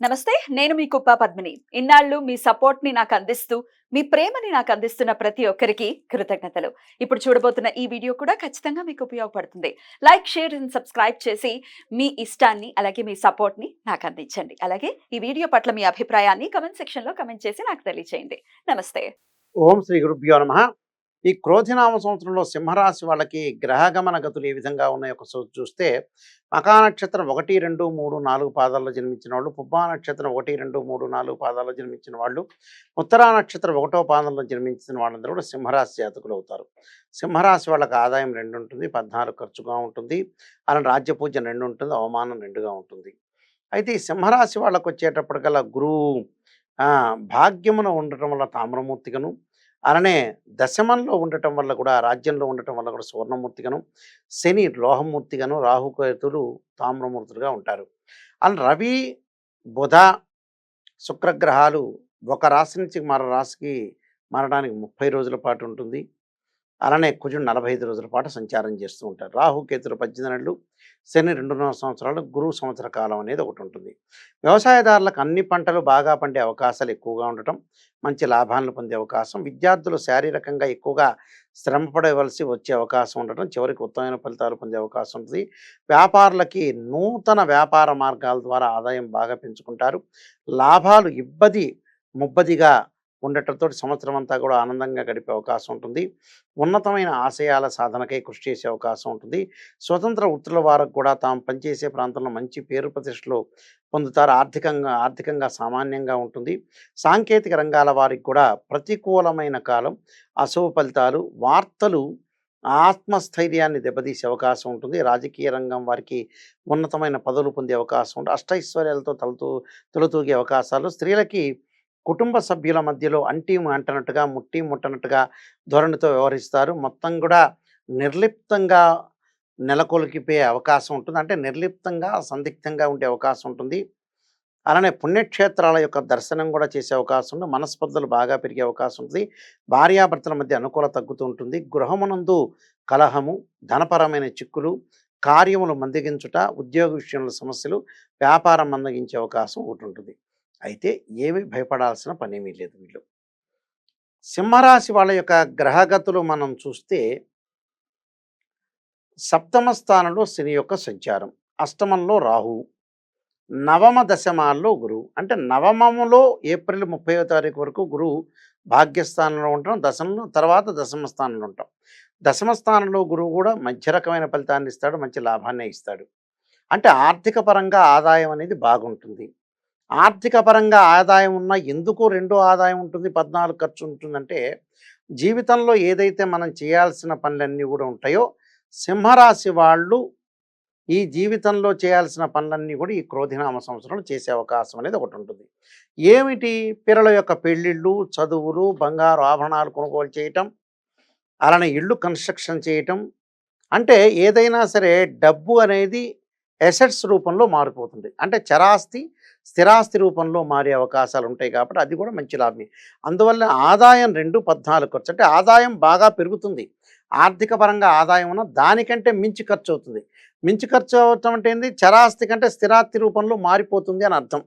నమస్తే. నేను మీ కుప్ప పద్మిని. ఇన్నాళ్ళు మీ సపోర్ట్‌ని నాకందిస్తూ, మీ ప్రేమని నాకందిస్తున్న ప్రతి ఒక్కరికి కృతజ్ఞతలు. ఇప్పుడు చూడబోతున్న ఈ వీడియో కూడా ఖచ్చితంగా మీకు ఉపయోగపడుతుంది. లైక్, షేర్ అండ్ సబ్స్క్రైబ్ చేసి మీ ఇష్టాన్ని, అలాగే మీ సపోర్ట్‌ని నాకందించండి. అలాగే ఈ వీడియో పట్ల మీ అభిప్రాయాన్ని కామెంట్ సెక్షన్‌లో కామెంట్ చేసి నాకు తెలియజేయండి. నమస్తే. ఓం శ్రీ గురుభ్యో నమ. ఈ క్రోధినామ సంవత్సరంలో సింహరాశి వాళ్ళకి గ్రహగమన గతులు ఏ విధంగా ఉన్నాయో చూస్తే మకా నక్షత్రం 1, 2, 3, 4 పాదాల్లో జన్మించిన వాళ్ళు, పుబ్బా నక్షత్రం 1, 2, 3, 4 పాదాల్లో జన్మించిన వాళ్ళు, ఉత్తరా నక్షత్రం 1వ పాదంలో జన్మించిన వాళ్ళందరూ కూడా సింహరాశి జాతకులు అవుతారు. సింహరాశి వాళ్ళకి ఆదాయం 2 ఉంటుంది, 14 ఖర్చుగా ఉంటుంది, అలానే రాజ్యపూజ్యం 2 ఉంటుంది, అవమానం 2గా ఉంటుంది. అయితే ఈ సింహరాశి వాళ్ళకు వచ్చేటప్పటికల్లా గురువు భాగ్యమున ఉండటం వల్ల తామ్రమూర్తిగను, అలానే దశమంలో ఉండటం వల్ల కూడా, రాజ్యంలో ఉండటం వల్ల కూడా సువర్ణమూర్తిగను, శని లోహమూర్తిగను, రాహుకేతులు తామ్రమూర్తులుగా ఉంటారు. అలా రవి, బుధ, శుక్రగ్రహాలు ఒక రాశి నుంచి మరో రాశికి మారడానికి 30 రోజుల పాటు ఉంటుంది. అలానే కుజుడు 45 రోజుల పాటు సంచారం చేస్తూ ఉంటారు. రాహుకేతులు 18 నెలలు, శని 2.5 సంవత్సరాలు, గురువు సంవత్సర కాలం అనేది ఒకటి ఉంటుంది. వ్యవసాయదారులకు అన్ని పంటలు బాగా పండే అవకాశాలు ఎక్కువగా ఉండటం, మంచి లాభాలను పొందే అవకాశం, విద్యార్థులు శారీరకంగా ఎక్కువగా శ్రమ పడవలసి వచ్చే అవకాశం ఉండటం, చివరికి ఉత్తమమైన ఫలితాలు పొందే అవకాశం ఉంటుంది. వ్యాపారులకి నూతన వ్యాపార మార్గాల ద్వారా ఆదాయం బాగా పెంచుకుంటారు. లాభాలు ఇబ్బది ముబ్బదిగా ఉండటంతో సంవత్సరం అంతా కూడా ఆనందంగా గడిపే అవకాశం ఉంటుంది. ఉన్నతమైన ఆశయాల సాధనకై కృషి చేసే అవకాశం ఉంటుంది. స్వతంత్ర వృత్తుల వారికి కూడా తాము పనిచేసే ప్రాంతంలో మంచి పేరు ప్రతిష్టలు పొందుతారు. ఆర్థికంగా సామాన్యంగా ఉంటుంది. సాంకేతిక రంగాల వారికి కూడా ప్రతికూలమైన కాలం, అశుభ ఫలితాలు, వార్తలు ఆత్మస్థైర్యాన్ని దెబ్బతీసే అవకాశం ఉంటుంది. రాజకీయ రంగం వారికి ఉన్నతమైన పదవులు పొందే అవకాశం ఉంటుంది. అష్టైశ్వర్యాలతో తొలతూగే అవకాశాలు. స్త్రీలకి కుటుంబ సభ్యుల మధ్యలో అంటీ అంటనట్టుగా, ముట్టి ముట్టనట్టుగా ధోరణితో వ్యవహరిస్తారు. మొత్తం కూడా నిర్లిప్తంగా నెలకొల్పిపోయే అవకాశం ఉంటుంది. అంటే నిర్లిప్తంగా, సందిగ్ధంగా ఉండే అవకాశం ఉంటుంది. అలానే పుణ్యక్షేత్రాల యొక్క దర్శనం కూడా చేసే అవకాశం ఉంది. మనస్పర్ధలు బాగా పెరిగే అవకాశం ఉంటుంది. భార్యాభర్తల మధ్య అనుకూలత తగ్గుతూ ఉంటుంది. గృహమునందు కలహము, ధనపరమైన చిక్కులు, కార్యములు మందగించుట, ఉద్యోగ విషయంలో సమస్యలు, వ్యాపారం మందగించే అవకాశం ఒకటి ఉంటుంది. అయితే ఏమీ భయపడాల్సిన పనేమీ లేదు. వీళ్ళు సింహరాశి వాళ్ళ యొక్క గ్రహగతులు మనం చూస్తే, సప్తమ స్థానంలో శని యొక్క సంచారం, అష్టమంలో రాహువు, నవమ దశమాల్లో గురువు. అంటే నవమములో ఏప్రిల్ 30వ తారీఖు వరకు గురువు భాగ్యస్థానంలో ఉంటాం, దశంలో తర్వాత దశమ స్థానంలో ఉంటాం. దశమ స్థానంలో గురువు కూడా మధ్య రకమైన ఫలితాన్ని ఇస్తాడు, మంచి లాభాన్నే ఇస్తాడు. అంటే ఆర్థిక పరంగా ఆదాయం అనేది బాగుంటుంది. ఆర్థిక పరంగా ఆదాయం ఉన్నా ఎందుకు రెండో ఆదాయం ఉంటుంది, 14 ఖర్చు ఉంటుందంటే, జీవితంలో ఏదైతే మనం చేయాల్సిన పనులన్నీ కూడా ఉంటాయో, సింహరాశి వాళ్ళు ఈ జీవితంలో చేయాల్సిన పనులన్నీ కూడా ఈ క్రోధినామ సంవత్సరంలో చేసే అవకాశం అనేది ఒకటి ఉంటుంది. ఏమిటి? పిల్లల యొక్క పెళ్ళిళ్ళు, చదువులు, బంగారు ఆభరణాలు కొనుగోలు చేయటం, అలానే ఇళ్ళు కన్స్ట్రక్షన్ చేయటం. అంటే ఏదైనా సరే డబ్బు అనేది ఎసెట్స్ రూపంలో మారిపోతుంది. అంటే చరాస్తి, స్థిరాస్తి రూపంలో మారే అవకాశాలు ఉంటాయి కాబట్టి అది కూడా మంచి లాభమే. అందువల్ల ఆదాయం 2, 14 ఖర్చు. అంటే ఆదాయం బాగా పెరుగుతుంది. ఆర్థిక పరంగా ఆదాయం ఉన్న దానికంటే మించి ఖర్చు అవుతుంది. మించి ఖర్చు అవటం అంటే ఏంది? చరాస్తి కంటే స్థిరాస్తి రూపంలో మారిపోతుంది అని అర్థం.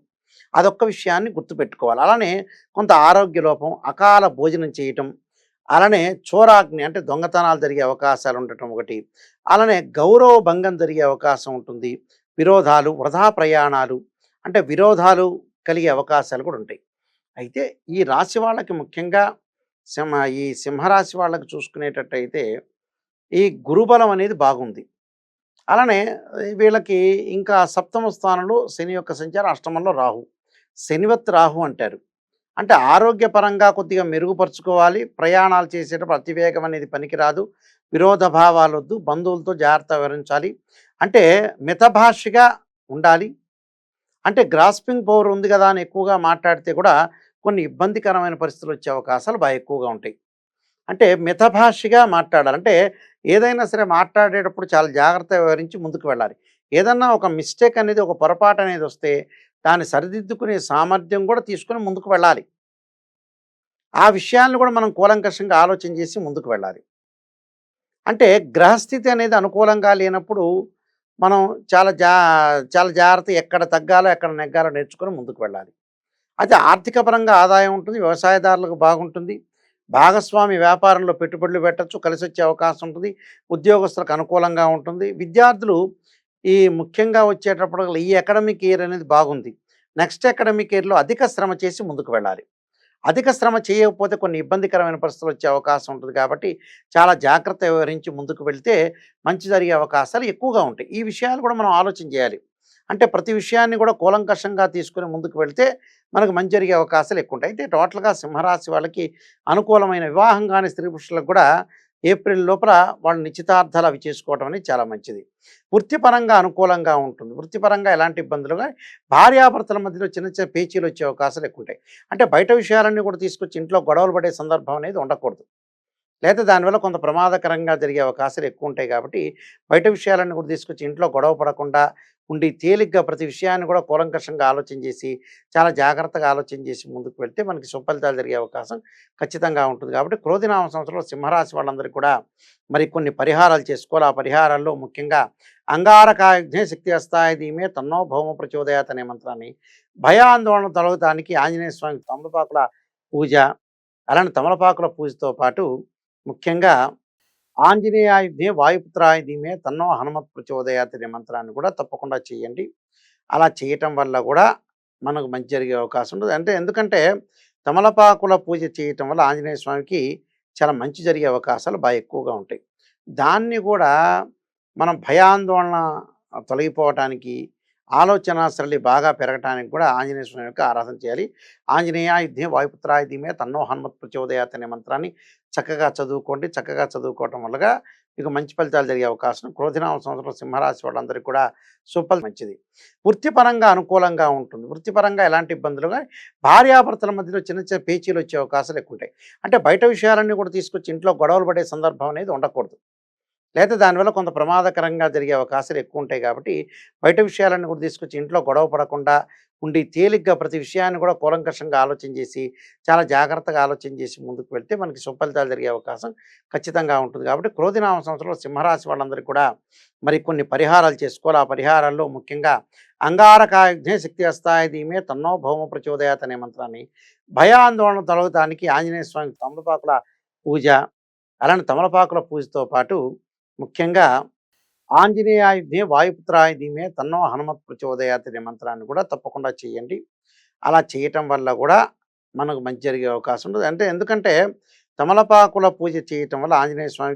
అదొక్క విషయాన్ని గుర్తుపెట్టుకోవాలి. అలానే కొంత ఆరోగ్య లోపం, అకాల భోజనం చేయటం, అలానే చోరాగ్ని అంటే దొంగతనాలు జరిగే అవకాశాలు ఉండటం ఒకటి. అలానే గౌరవ భంగం జరిగే అవకాశం ఉంటుంది. విరోధాలు, వృధా ప్రయాణాలు, అంటే విరోధాలు కలిగే అవకాశాలు కూడా ఉంటాయి. అయితే ఈ రాశి వాళ్ళకి ముఖ్యంగా ఈ సింహరాశి వాళ్ళకి చూసుకునేటట్టయితే ఈ గురుబలం అనేది బాగుంది. అలానే వీళ్ళకి ఇంకా సప్తమ స్థానంలో శని యొక్క సంచారం, అష్టమంలో రాహు. శనివత్ రాహు అంటారు. అంటే ఆరోగ్యపరంగా కొద్దిగా మెరుగుపరుచుకోవాలి. ప్రయాణాలు చేసేటప్పుడు అతివేగం అనేది పనికిరాదు. విరోధ భావాలొద్దు. బంధువులతో జాగ్రత్త వివరించాలి. అంటే మితభాషిగా ఉండాలి. అంటే గ్రాస్పింగ్ పవర్ ఉంది కదా అని ఎక్కువగా మాట్లాడితే కూడా కొన్ని ఇబ్బందికరమైన పరిస్థితులు వచ్చే అవకాశాలు బాగా ఎక్కువగా ఉంటాయి. అంటే మితభాషిగా మాట్లాడాలి. అంటే ఏదైనా సరే మాట్లాడేటప్పుడు చాలా జాగ్రత్తగా వివరించి ముందుకు వెళ్ళాలి. ఏదన్నా ఒక మిస్టేక్ అనేది, ఒక పొరపాటు అనేది వస్తే దాన్ని సరిదిద్దుకునే సామర్థ్యం కూడా తీసుకొని ముందుకు వెళ్ళాలి. ఆ విషయాలను కూడా మనం కూలంకషంగా ఆలోచన చేసి ముందుకు వెళ్ళాలి. అంటే గ్రహస్థితి అనేది అనుకూలంగా లేనప్పుడు మనం చాలా జా చాలా జాగ్రత్త ఎక్కడ తగ్గాలో, ఎక్కడ నెగ్గాలో నేర్చుకొని ముందుకు వెళ్ళాలి. అయితే ఆర్థిక పరంగా ఆదాయం ఉంటుంది. వ్యవసాయదారులకు బాగుంటుంది. భాగస్వామి వ్యాపారంలో పెట్టుబడులు పెట్టొచ్చు. కలిసొచ్చే అవకాశం ఉంటుంది. ఉద్యోగస్తులకు అనుకూలంగా ఉంటుంది. విద్యార్థులు ఈ ముఖ్యంగా వచ్చేటప్పటికల్లా ఈ అకాడమిక్ ఇయర్ అనేది బాగుంది. నెక్స్ట్ అకాడమిక్ ఇయర్‌లో అధిక శ్రమ చేసి ముందుకు వెళ్ళాలి. అధిక శ్రమ చేయకపోతే కొన్ని ఇబ్బందికరమైన పరిస్థితులు వచ్చే అవకాశం ఉంటుంది కాబట్టి చాలా జాగ్రత్త వ్యవహరించి ముందుకు వెళ్తే మంచి జరిగే అవకాశాలు ఎక్కువగా ఉంటాయి. ఈ విషయాలు కూడా మనం ఆలోచన చేయాలి. అంటే ప్రతి విషయాన్ని కూడా కూలంకషంగా తీసుకొని ముందుకు వెళ్తే మనకు మంచి జరిగే అవకాశాలు ఎక్కువ ఉంటాయి. అయితే టోటల్‌గా సింహరాశి వాళ్ళకి అనుకూలమైన వివాహం కాని స్త్రీ పురుషులకు కూడా ఏప్రిల్ లోపల వాళ్ళు నిశ్చితార్థాలు అవి చేసుకోవడం అనేది చాలా మంచిది. వృత్తిపరంగా అనుకూలంగా ఉంటుంది. వృత్తిపరంగా ఎలాంటి ఇబ్బందులు గాని భార్యాభర్తల మధ్యలో చిన్న చిన్న పేచీలు వచ్చే అవకాశాలు ఎక్కువ ఉంటాయి. అంటే బయట విషయాలన్నీ కూడా తీసుకొచ్చి ఇంట్లో గొడవలు పడే సందర్భం అనేది ఉండకూడదు. లేతే దానివల్ల కొంత ప్రమాదకరంగా జరిగే అవకాశాలు ఎక్కువ ఉంటాయి కాబట్టి బయట విషయాలన్నీ కూడా తీసుకొచ్చి ఇంట్లో గొడవ పడకుండా ఉండి తేలిగ్గా ప్రతి విషయాన్ని కూడా కూలంకషంగా ఆలోచన చేసి చాలా జాగ్రత్తగా ఆలోచన చేసి ముందుకు వెళ్తే మనకి సుఫలితాలు జరిగే అవకాశం ఖచ్చితంగా ఉంటుంది. కాబట్టి క్రోధినామ సంవత్సరంలో సింహరాశి వాళ్ళందరికీ కూడా మరి కొన్ని పరిహారాలు చేసుకోవాలి. ఆ పరిహారాల్లో ముఖ్యంగా అంగారకాయుధ్నే శక్తి అస్తాయ ధీమే తన్నో భౌమ ప్రచోదయాత్ అనే మంత్రాన్ని, భయాందోళన తొలగటానికి ఆంజనేయ స్వామి తమలపాకుల పూజ, అలానే తమలపాకుల పూజతో పాటు ముఖ్యంగా ఆంజనేయాయుధే వాయుపుత్రాయ ధీమే తన్నో హనుమత్ ప్రచోదయాత్ అనే మంత్రాన్ని కూడా తప్పకుండా చేయండి. అలా చేయటం వల్ల కూడా మనకు మంచి జరిగే అవకాశం ఉంటుంది. అంటే ఎందుకంటే తమలపాకుల పూజ చేయటం వల్ల ఆంజనేయ స్వామికి చాలా మంచి జరిగే అవకాశాలు బాగా ఎక్కువగా ఉంటాయి. దాన్ని కూడా మనం భయాందోళన తొలగిపోవటానికి, ఆలోచన సరళి బాగా పెరగటానికి కూడా ఆంజనేయ స్వామి యొక్క ఆరాధన చేయాలి. ఆంజనేయాయ ధీమే వాయుపుత్రాయ ధీమే తన్నో హనుమత్ ప్రచోదయాత్ అనే మంత్రాన్ని చక్కగా చదువుకోండి. చక్కగా చదువుకోవటం వల్లగా మీకు మంచి ఫలితాలు జరిగే అవకాశం. క్రోధినామ సంవత్సరం సింహరాశి వాళ్ళందరికీ కూడా మంచిది. వృత్తిపరంగా అనుకూలంగా ఉంటుంది. వృత్తిపరంగా ఎలాంటి ఇబ్బందులు గాని భార్యాభర్తల మధ్యలో చిన్న చిన్న పేచీలు వచ్చే అవకాశాలు ఎక్కువ ఉంటాయి. అంటే బయట విషయాలన్నీ కూడా తీసుకొచ్చి ఇంట్లో గొడవలు పడే సందర్భం అనేది ఉండకూడదు. లేతే దానివల్ల కొంత ప్రమాదకరంగా జరిగే అవకాశాలు ఎక్కువ ఉంటాయి కాబట్టి బయట విషయాలన్నీ కూడా తీసుకొచ్చి ఇంట్లో గొడవ పడకుండా ఉండి తేలిగ్గా ప్రతి విషయాన్ని కూడా కూలంకషంగా ఆలోచన చేసి చాలా జాగ్రత్తగా ఆలోచన చేసి ముందుకు వెళ్తే మనకి సుఫలితాలు జరిగే అవకాశం ఖచ్చితంగా ఉంటుంది. కాబట్టి క్రోధినామ సంవత్సరంలో సింహరాశి వాళ్ళందరికీ కూడా మరి కొన్ని పరిహారాలు చేసుకోవాలి. ఆ పరిహారాల్లో ముఖ్యంగా అంగారకాయుధ్నే శక్తి అస్తాయ ధీమే తన్నో భౌమ ప్రచోదయాత్ అనే మంత్రాన్ని, భయాందోళన తొలగటానికి ఆంజనేయ స్వామి తమలపాకుల పూజ, అలానే తమలపాకుల పూజతో పాటు ముఖ్యంగా ఆంజనేయాయుధే వాయుపుత్రాయ ధీమే తన్నో హనుమత్ ప్రచోదయాత్ అనే మంత్రాన్ని కూడా తప్పకుండా చేయండి. అలా చేయటం వల్ల కూడా మనకు మంచి జరిగే అవకాశం ఉంటుంది. అంటే ఎందుకంటే తమలపాకుల పూజ చేయటం వల్ల ఆంజనేయ స్వామికి